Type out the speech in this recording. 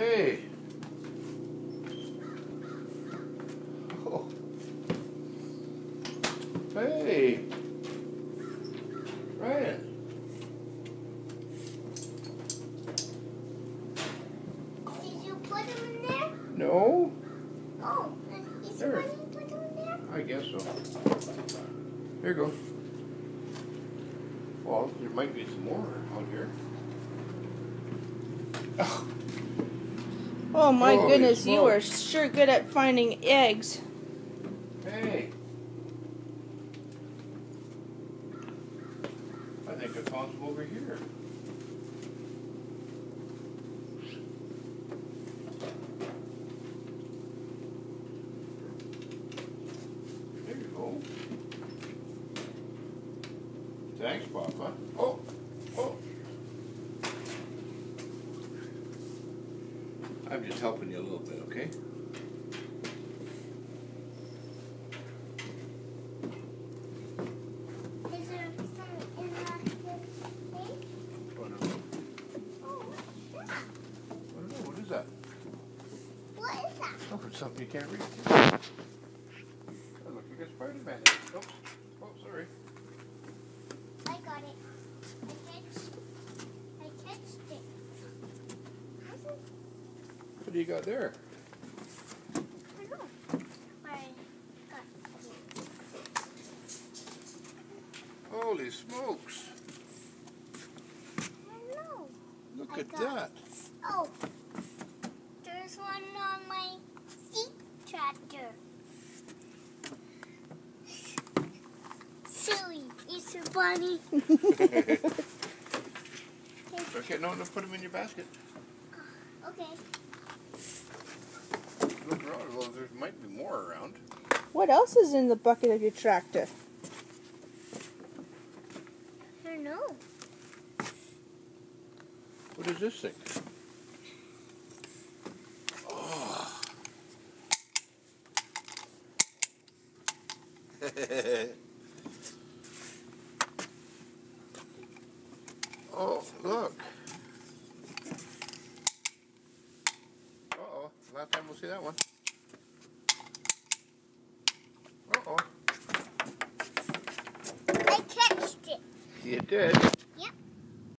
Hey. Oh. Hey. Ryan. Did you put them in there? No. Oh, is There. somebody put them in there? I guess so. Here you go. Well, there might be some more out here. Oh my Holy goodness, you are smokes. sure good at finding eggs. Hey. I think I found some over here. There you go. Thanks, Papa. Oh. I'm just helping you a little bit, okay? Is there some in that thing? Oh, no. Oh, what's that? I don't know. What is that? What is that? Oh, it's something you can't read. Oh, look, you got Spider-Man. Oops. Oh, sorry. I got it. I catched it. What do you got there? I don't know. I got it. Holy smokes. I don't know. Look I at got that. Oh, there's one on my steep tractor. Silly Easter Bunny. Okay, no, put them in your basket. Okay. Look around, well, there might be more around. What else is in the bucket of your tractor? I don't know. What is this thing? Oh. Oh, look. Uh-oh. Last time we'll see that one. Uh-oh. I catched it. You did.